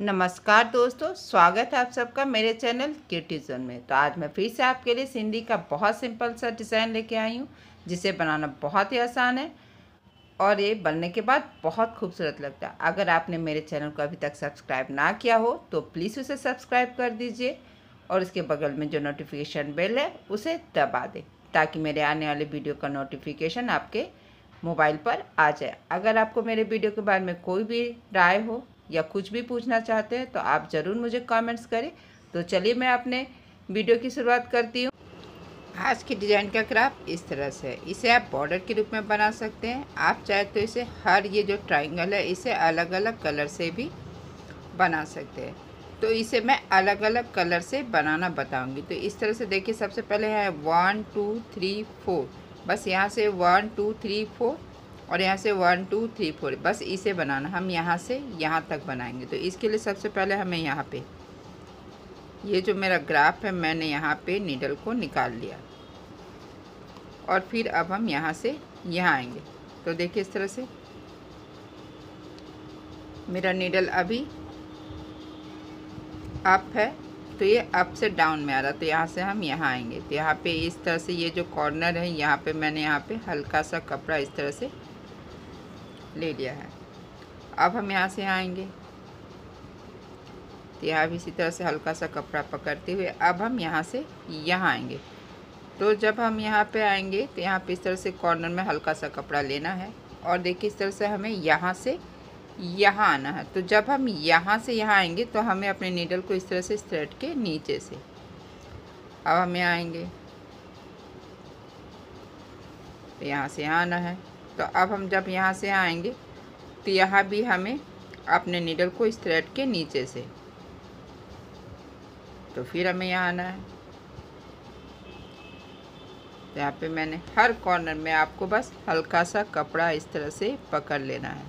नमस्कार दोस्तों, स्वागत है आप सबका मेरे चैनल क्यूटीजोन में। तो आज मैं फिर से आपके लिए सिंधी का बहुत सिंपल सा डिज़ाइन लेके आई हूँ, जिसे बनाना बहुत ही आसान है और ये बनने के बाद बहुत खूबसूरत लगता है। अगर आपने मेरे चैनल को अभी तक सब्सक्राइब ना किया हो तो प्लीज़ उसे सब्सक्राइब कर दीजिए और इसके बगल में जो नोटिफिकेशन बेल है उसे दबा दें, ताकि मेरे आने वाले वीडियो का नोटिफिकेशन आपके मोबाइल पर आ जाए। अगर आपको मेरे वीडियो के बारे में कोई भी राय हो या कुछ भी पूछना चाहते हैं तो आप ज़रूर मुझे कमेंट्स करें। तो चलिए मैं अपने वीडियो की शुरुआत करती हूँ। आज की डिज़ाइन का क्राफ्ट इस तरह से है। इसे आप बॉर्डर के रूप में बना सकते हैं। आप चाहे तो इसे हर ये जो ट्रायंगल है इसे अलग अलग कलर से भी बना सकते हैं। तो इसे मैं अलग अलग कलर से बनाना बताऊंगी। तो इस तरह से देखिए, सबसे पहले है 1 2 3 4, बस यहाँ से 1 2 3 4 और यहाँ से 1 2 3 4, बस इसे बनाना। हम यहाँ से यहाँ तक बनाएंगे। तो इसके लिए सबसे पहले हमें यहाँ पे ये जो मेरा ग्राफ है, मैंने यहाँ पे नीडल को निकाल लिया और फिर अब हम यहाँ से यहाँ आएंगे। तो देखिए इस तरह से मेरा नीडल अभी अप है, तो ये अप से डाउन में आ रहा। तो यहाँ से हम यहाँ आएंगे। तो यहाँ पे इस तरह से ये जो कॉर्नर है, यहाँ पे मैंने यहाँ पे हल्का सा कपड़ा इस तरह से ले लिया है। अब हम यहाँ से आएंगे, तो यहाँ भी इसी तरह से हल्का सा कपड़ा पकड़ते हुए अब हम यहाँ से यहाँ आएंगे। तो जब हम यहाँ पे आएंगे तो यहाँ पे इस तरह से कॉर्नर में हल्का सा कपड़ा लेना है और देखिए इस तरह से हमें यहाँ से यहाँ आना है। तो जब हम यहाँ से यहाँ आएंगे तो हमें अपने नीडल को इस तरह से थ्रेड के नीचे से अब हम यहाँ आएंगे, तो यहाँ से यहाँ आना है। तो अब हम जब यहाँ से यहाँ आएंगे तो यहाँ भी हमें अपने नीडल को इस थ्रेड के नीचे से, तो फिर हमें यहाँ आना है। तो यहाँ पे मैंने हर कॉर्नर में आपको बस हल्का सा कपड़ा इस तरह से पकड़ लेना है।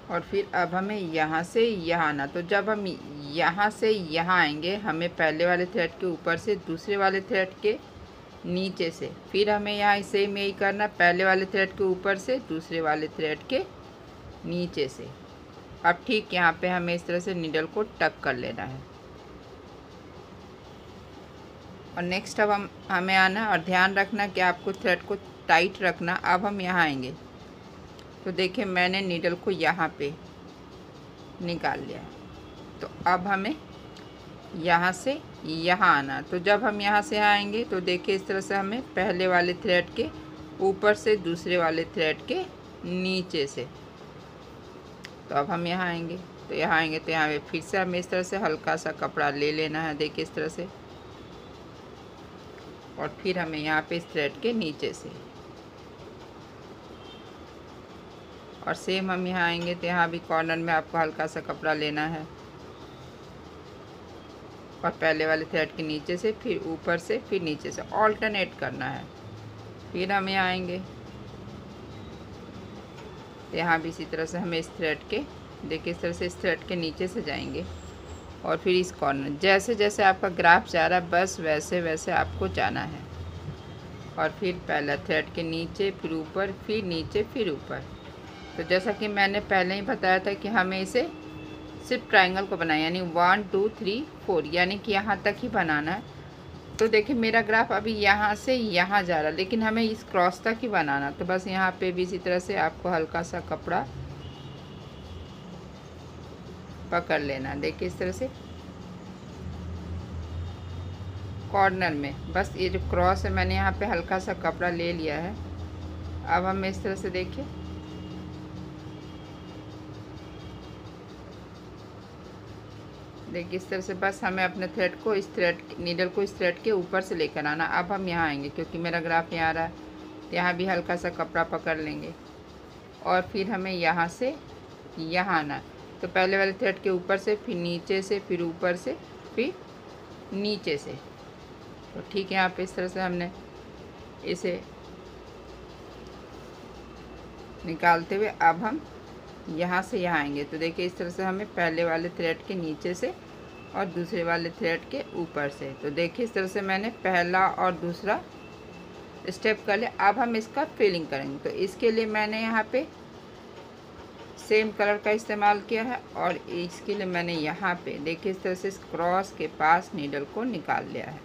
और फिर अब हमें यहाँ से यहाँ आना। तो जब हम यहाँ से यहाँ आएंगे, हमें पहले वाले थ्रेड के ऊपर से दूसरे वाले थ्रेड के नीचे से, फिर हमें यहाँ सेम यही करना, पहले वाले थ्रेड के ऊपर से दूसरे वाले थ्रेड के नीचे से। अब ठीक यहाँ पे हमें इस तरह से नीडल को टक कर लेना है और नेक्स्ट अब हमें आना और ध्यान रखना कि आपको थ्रेड को टाइट रखना। अब हम यहाँ आएंगे तो देखिए मैंने नीडल को यहाँ पे निकाल लिया। तो अब हमें यहाँ से यहाँ आना। तो जब हम यहाँ से आएंगे तो देखिए इस तरह से हमें पहले वाले थ्रेड के ऊपर से दूसरे वाले थ्रेड के नीचे से, तो अब हम यहाँ आएंगे। तो यहाँ आएंगे तो यहाँ पे फिर से हमें इस तरह से हल्का सा कपड़ा ले लेना है, देखिए इस तरह से, और फिर हमें यहाँ पे इस थ्रेड के नीचे से, और सेम हम यहाँ आएंगे तो यहाँ भी कॉर्नर में आपको हल्का सा कपड़ा लेना है और पहले वाले थ्रेड के नीचे से, फिर ऊपर से, फिर नीचे से, ऑल्टरनेट करना है। फिर हम यहाँ आएंगे तो यहाँ भी इसी तरह से हमें इस थ्रेड के, देखिए इस तरह से इस थ्रेड के नीचे से जाएंगे और फिर इस कॉर्नर, जैसे जैसे आपका ग्राफ जा रहा है बस वैसे वैसे आपको जाना है। और फिर पहला थ्रेड के नीचे, फिर ऊपर, फिर नीचे, फिर ऊपर। तो जैसा कि मैंने पहले ही बताया था कि हमें इसे सिर्फ ट्रायंगल को बनाना, यानी 1 2 3 4, यानी कि यहाँ तक ही बनाना है। तो देखिए मेरा ग्राफ अभी यहाँ से यहाँ जा रहा है, लेकिन हमें इस क्रॉस तक ही बनाना। तो बस यहाँ पे भी इसी तरह से आपको हल्का सा कपड़ा पकड़ लेना, देखिए इस तरह से कॉर्नर में, बस ये जो क्रॉस है मैंने यहाँ पे हल्का सा कपड़ा ले लिया है। अब हम इस तरह से देखिए इस तरह से बस हमें अपने थ्रेड को, इस थ्रेड नीडल को इस थ्रेड के ऊपर से लेकर आना। अब हम यहाँ आएंगे क्योंकि मेरा ग्राफ यहाँ आ रहा है, तो यहाँ भी हल्का सा कपड़ा पकड़ लेंगे और फिर हमें यहाँ से यहाँ आना। तो पहले वाले थ्रेड के ऊपर से, फिर नीचे से, फिर ऊपर से, फिर नीचे से। तो ठीक है, यहाँ पे इस तरह से हमने इसे निकालते हुए अब हम यहाँ से यहाँ आएंगे। तो देखिए इस तरह से हमें पहले वाले थ्रेड के नीचे से और दूसरे वाले थ्रेड के ऊपर से। तो देखिए इस तरह से मैंने पहला और दूसरा स्टेप कर लिया। अब हम इसका फिलिंग करेंगे। तो इसके लिए मैंने यहाँ पे सेम कलर का इस्तेमाल किया है और इसके लिए मैंने यहाँ पे देखिए इस तरह से इस क्रॉस के पास नीडल को निकाल लिया है।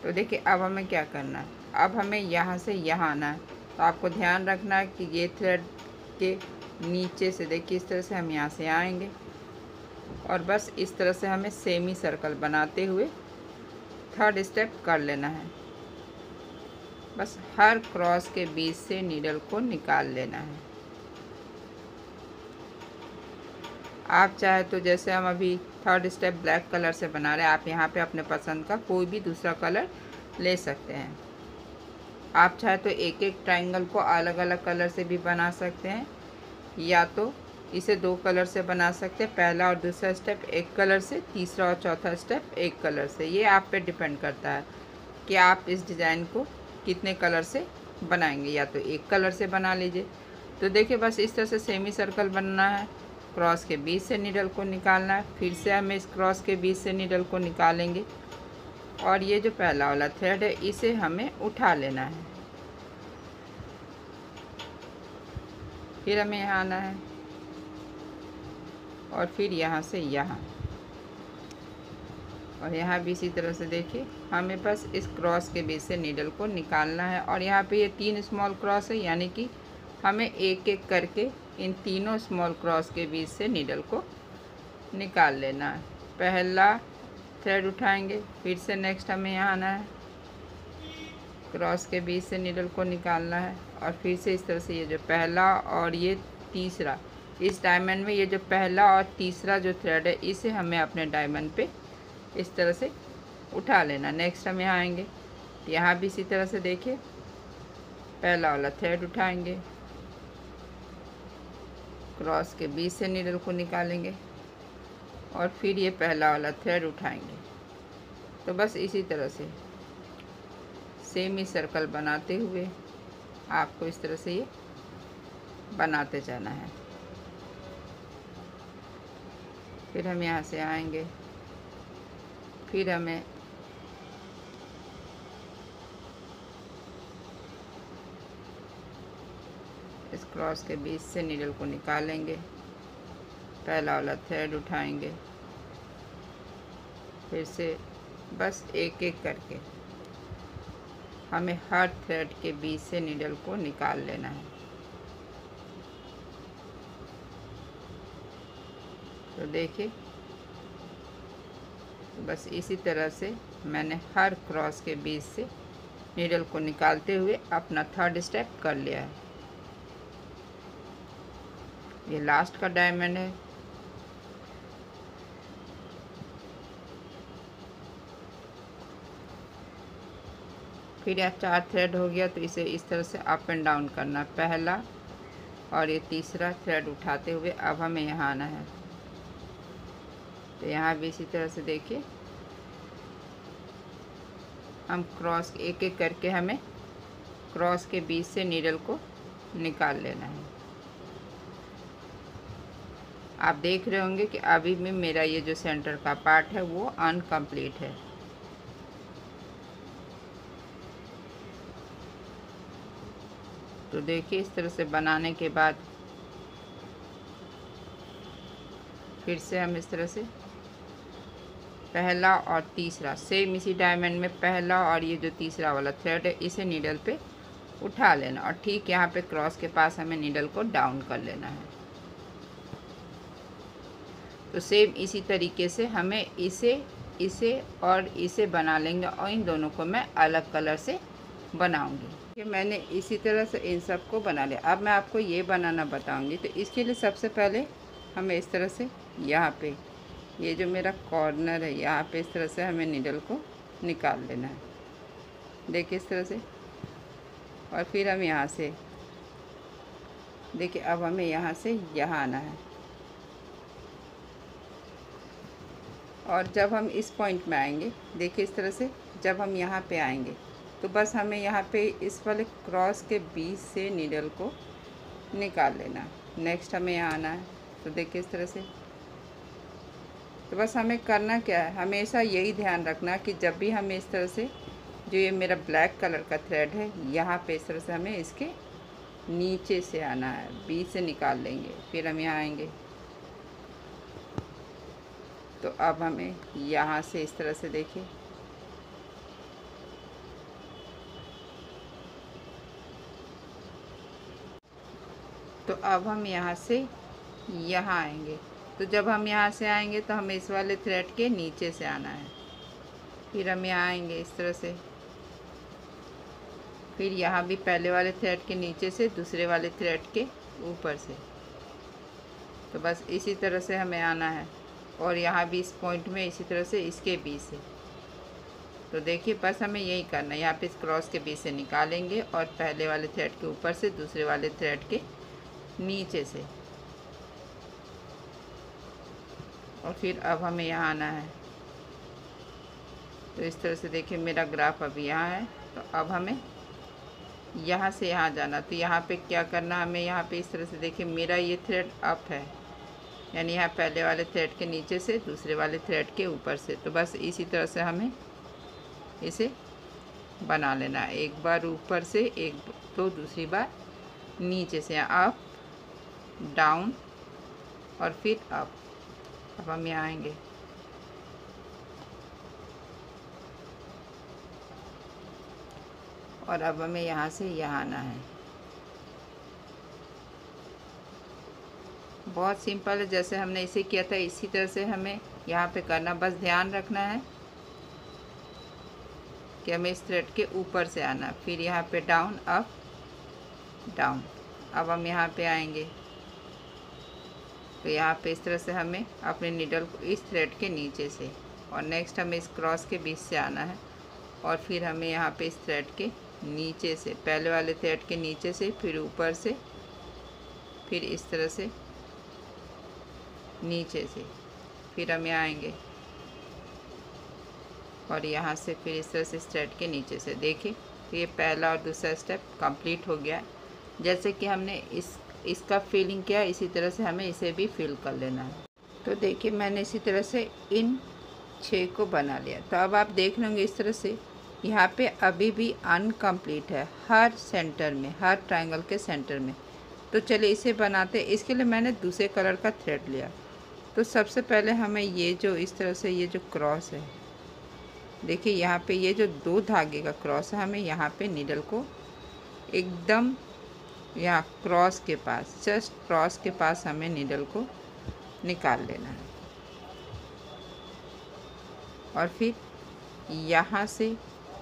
तो देखिए अब हमें क्या करना है, अब हमें यहाँ से यहाँ आना है। तो आपको ध्यान रखना है कि ये थ्रेड के नीचे से देखिए इस तरह से हम यहाँ से आएंगे और बस इस तरह से हमें सेमी सर्कल बनाते हुए थर्ड स्टेप कर लेना है। बस हर क्रॉस के बीच से नीडल को निकाल लेना है। आप चाहे तो जैसे हम अभी थर्ड स्टेप ब्लैक कलर से बना रहे हैं, आप यहाँ पे अपने पसंद का कोई भी दूसरा कलर ले सकते हैं। आप चाहे तो एक एक ट्रायंगल को अलग अलग कलर से भी बना सकते हैं, या तो इसे दो कलर से बना सकते हैं, पहला और दूसरा स्टेप एक कलर से, तीसरा और चौथा स्टेप एक कलर से। ये आप पे डिपेंड करता है कि आप इस डिज़ाइन को कितने कलर से बनाएंगे, या तो एक कलर से बना लीजिए। तो देखिए बस इस तरह से सेमी सर्कल बनना है, क्रॉस के बीच से नीडल को निकालना है। फिर से हम इस क्रॉस के बीच से नीडल को निकालेंगे और ये जो पहला वाला थ्रेड है इसे हमें उठा लेना है। फिर हमें यहाँ आना है और फिर यहाँ से यहाँ, और यहाँ भी इसी तरह से देखिए हमें बस इस क्रॉस के बीच से नीडल को निकालना है। और यहाँ पे ये 3 स्मॉल क्रॉस है, यानी कि हमें एक एक करके इन तीनों स्मॉल क्रॉस के बीच से नीडल को निकाल लेना है। पहला थ्रेड उठाएंगे, फिर से नेक्स्ट हमें यहाँ आना है, क्रॉस के बीच से नीडल को निकालना है और फिर से इस तरह से ये जो पहला और ये तीसरा, इस डायमंड में ये जो पहला और तीसरा जो थ्रेड है इसे हमें अपने डायमंड पे इस तरह से उठा लेना। नेक्स्ट हम यहाँ आएंगे, यहाँ भी इसी तरह से देखिए पहला वाला थ्रेड उठाएंगे, क्रॉस के बीच से नीडल को निकालेंगे और फिर ये पहला वाला थ्रेड उठाएंगे। तो बस इसी तरह से सेमी सर्कल बनाते हुए आपको इस तरह से ये बनाते जाना है। फिर हम यहाँ से आएंगे, फिर हमें इस क्रॉस के बीच से नीडल को निकालेंगे, पहला वाला थ्रेड उठाएंगे, फिर से बस एक एक करके हमें हर थ्रेड के बीच से नीडल को निकाल लेना है। तो देखिए बस इसी तरह से मैंने हर क्रॉस के बीच से नीडल को निकालते हुए अपना थर्ड स्टेप कर लिया है। ये लास्ट का डायमंड है। फिर यह 4 थ्रेड हो गया, तो इसे इस तरह से अप एंड डाउन करना, पहला और ये तीसरा थ्रेड उठाते हुए अब हमें यहाँ आना है। तो यहाँ भी इसी तरह से देखिए हम क्रॉस एक एक करके हमें क्रॉस के बीच से नीडल को निकाल लेना है। आप देख रहे होंगे कि अभी भी मेरा ये जो सेंटर का पार्ट है वो अनकम्प्लीट है। तो देखिए इस तरह से बनाने के बाद फिर से हम इस तरह से पहला और तीसरा सेम इसी डायमंड में पहला और ये जो तीसरा वाला थ्रेड है इसे नीडल पे उठा लेना और ठीक यहाँ पे क्रॉस के पास हमें नीडल को डाउन कर लेना है। तो सेम इसी तरीके से हमें इसे और इसे बना लेंगे और इन दोनों को मैं अलग कलर से बनाऊंगी। कि मैंने इसी तरह से इन सब को बना लिया। अब मैं आपको ये बनाना बताऊंगी। तो इसके लिए सबसे पहले हमें इस तरह से यहाँ पे ये जो मेरा कॉर्नर है यहाँ पे इस तरह से हमें नीडल को निकाल लेना है। देखिए इस तरह से, और फिर हम यहाँ से देखिए अब हमें यहाँ से यहाँ आना है और जब हम इस पॉइंट में आएंगे देखिए इस तरह से जब हम यहाँ पे आएंगे तो बस हमें यहाँ पे इस वाले क्रॉस के बीच से नीडल को निकाल लेना। नेक्स्ट हमें यहाँ आना है। तो देखिए इस तरह से तो बस हमें करना क्या है, हमेशा यही ध्यान रखना कि जब भी हम इस तरह से, जो ये मेरा ब्लैक कलर का थ्रेड है, यहाँ पे इस तरह से हमें इसके नीचे से आना है, बीच से निकाल लेंगे, फिर हम यहाँ आएंगे। तो अब हमें यहाँ से इस तरह से देखिए, तो अब हम यहाँ से यहाँ आएंगे। तो जब हम यहाँ से आएंगे तो हमें इस वाले थ्रेड के नीचे से आना है, फिर हम यहाँ आएंगे इस तरह से, फिर यहाँ भी पहले वाले थ्रेड के नीचे से दूसरे वाले थ्रेड के ऊपर से। तो बस इसी तरह से हमें आना है, और यहाँ भी इस पॉइंट में इसी तरह से इसके बीच से। तो देखिए बस हमें यही करना है, यहाँ पे इस क्रॉस के बीच से निकालेंगे और पहले वाले थ्रेड के ऊपर से दूसरे वाले थ्रेड के नीचे से, और फिर अब हमें यहाँ आना है। तो इस तरह से देखिए मेरा ग्राफ अभी यहाँ है। तो अब हमें यहाँ से यहाँ जाना। तो यहाँ पे क्या करना, हमें यहाँ पे इस तरह से देखिए मेरा ये थ्रेड अप है, यानी यहाँ पहले वाले थ्रेड के नीचे से दूसरे वाले थ्रेड के ऊपर से। तो बस इसी तरह से हमें इसे बना लेना है, एक बार ऊपर से, एक तो दूसरी बार नीचे से, अप डाउन और फिर अप। अब हम यहाँ आएंगे, और अब हमें यहाँ से यहाँ आना है। बहुत सिंपल है, जैसे हमने इसे किया था इसी तरह से हमें यहाँ पे करना। बस ध्यान रखना है कि हमें इस थ्रेड के ऊपर से आना, फिर यहाँ पे डाउन अप डाउन। अब हम यहाँ पे आएंगे, तो यहाँ पे इस तरह से हमें अपने नीडल को इस थ्रेड के नीचे से, और नेक्स्ट हमें इस क्रॉस के बीच से आना है, और फिर हमें यहाँ पे इस थ्रेड के नीचे से, पहले वाले थ्रेड के नीचे से, फिर ऊपर से, फिर इस तरह से नीचे से, फिर हम यहाँ आएंगे और यहाँ से फिर इस तरह से इस थ्रेड के नीचे से। देखिए ये पहला और दूसरा स्टेप कंप्लीट हो गया। जैसे कि हमने इसका फिलिंग किया, इसी तरह से हमें इसे भी फिल कर लेना है। तो देखिए मैंने इसी तरह से इन 6 को बना लिया। तो अब आप देख लेंगे इस तरह से यहाँ पे अभी भी अनकम्प्लीट है, हर सेंटर में, हर ट्रायंगल के सेंटर में। तो चलिए इसे बनाते। इसके लिए मैंने दूसरे कलर का थ्रेड लिया। तो सबसे पहले हमें ये जो इस तरह से ये जो क्रॉस है, देखिए यहाँ पे ये जो 2 धागे का क्रॉस है, हमें यहाँ पे नीडल को एकदम यहाँ क्रॉस के पास, जस्ट क्रॉस के पास हमें नीडल को निकाल लेना है। और फिर यहाँ से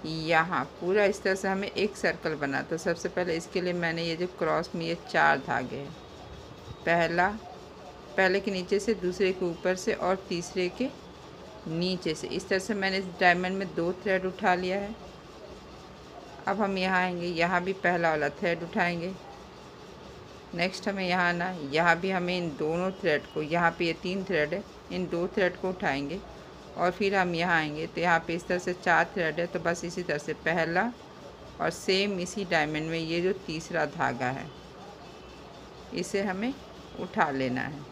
यहाँ पूरा इस तरह से हमें एक सर्कल बना। तो सबसे पहले इसके लिए मैंने ये जो क्रॉस में ये 4 धागे हैं, पहले के नीचे से, दूसरे के ऊपर से और तीसरे के नीचे से, इस तरह से मैंने इस डायमंड में 2 थ्रेड उठा लिया है। अब हम यहाँ आएंगे, यहाँ भी पहला वाला थ्रेड उठाएंगे। नेक्स्ट हमें यहाँ आना, यहाँ भी हमें इन दोनों थ्रेड को, यहाँ पे ये 3 थ्रेड है, इन 2 थ्रेड को उठाएंगे। और फिर हम यहाँ आएंगे, तो यहाँ पे इस तरह से 4 थ्रेड है। तो बस इसी तरह से पहला और सेम इसी डायमंड में ये जो तीसरा धागा है, इसे हमें उठा लेना है।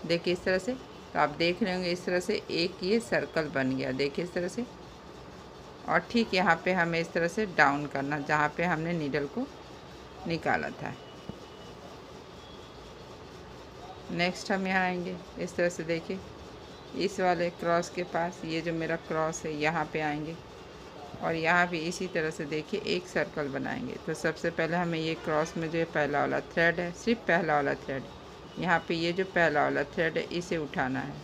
देखिए इस तरह से। तो आप देख रहे होंगे इस तरह से एक ये सर्कल बन गया, देखिए इस तरह से। और ठीक यहाँ पे हमें इस तरह से डाउन करना, जहाँ पे हमने नीडल को निकाला था। नेक्स्ट हम यहाँ आएंगे इस तरह से, देखिए इस वाले क्रॉस के पास, ये जो मेरा क्रॉस है, यहाँ पे आएंगे और यहाँ भी इसी तरह से देखिए एक सर्कल बनाएंगे। तो सबसे पहले हमें ये क्रॉस में जो पहला वाला थ्रेड है, सिर्फ पहला वाला थ्रेड, यहाँ पे ये जो पहला वाला थ्रेड है, इसे उठाना है।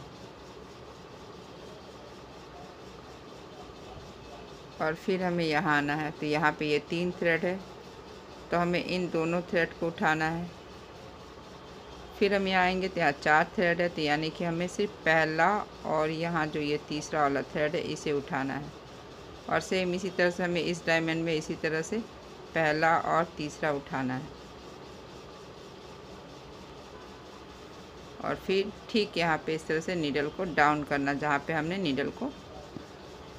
और फिर हमें यहाँ आना है। तो यहाँ पे ये 3 थ्रेड है, तो हमें इन दोनों थ्रेड को उठाना है। फिर हम यहाँ आएंगे तो यहाँ 4 थ्रेड है, तो यानी कि हमें सिर्फ पहला और यहाँ जो ये तीसरा वाला थ्रेड है, इसे उठाना है। और सेम इसी तरह से हमें इस डायमंड में इसी तरह से पहला और तीसरा उठाना है। और फिर ठीक यहाँ पे इस तरह से नीडल को डाउन करना, जहाँ पे हमने नीडल को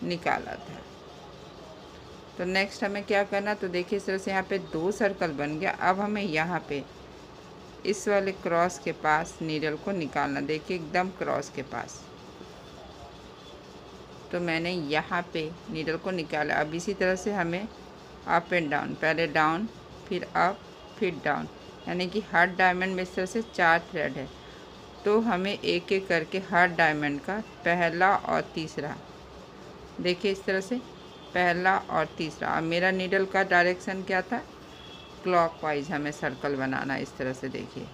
निकाला था। तो नेक्स्ट हमें क्या करना, तो देखिए इस तरह से यहाँ पे 2 सर्कल बन गया। अब हमें यहाँ पे इस वाले क्रॉस के पास नीडल को निकालना, देखिए एकदम क्रॉस के पास। तो मैंने यहाँ पे नीडल को निकाला। अब इसी तरह से हमें अप एंड डाउन, पहले डाउन फिर अप फिर डाउन, यानी कि हर डायमंड में इस तरह से 4 थ्रेड है। तो हमें एक एक करके हर डायमंड का पहला और तीसरा, देखिए इस तरह से पहला और तीसरा। अब मेरा नीडल का डायरेक्शन क्या था, क्लॉकवाइज हमें सर्कल बनाना है। इस तरह से देखिए,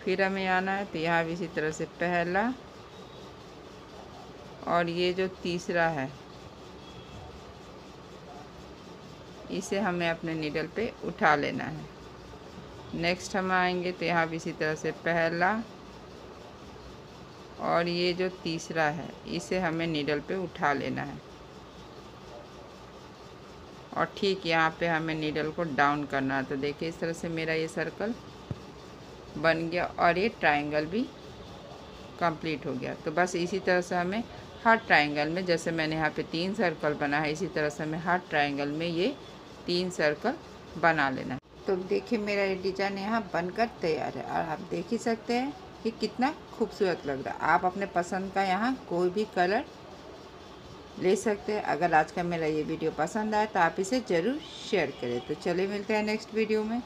फिर हमें आना है तो यहाँ भी इसी तरह से पहला और ये जो तीसरा है इसे हमें अपने नीडल पे उठा लेना है। नेक्स्ट हम आएंगे तो यहाँ भी इसी तरह से पहला और ये जो तीसरा है इसे हमें नीडल पे उठा लेना है। और ठीक यहाँ पे हमें नीडल को डाउन करना है। तो देखिए इस तरह से मेरा ये सर्कल बन गया और ये ट्रायंगल भी कंप्लीट हो गया। तो बस इसी तरह से हमें हर ट्रायंगल में, जैसे मैंने यहाँ पे 3 सर्कल बना है, इसी तरह से हमें हर ट्रायंगल में ये 3 सर्कल बना लेना है। तो देखिए मेरा ये डिज़ाइन यहाँ बनकर तैयार है और आप देख ही सकते हैं कि कितना खूबसूरत लग रहा है। आप अपने पसंद का यहाँ कोई भी कलर ले सकते हैं। अगर आज का मेरा ये वीडियो पसंद आए तो आप इसे ज़रूर शेयर करें। तो चलिए मिलते हैं नेक्स्ट वीडियो में।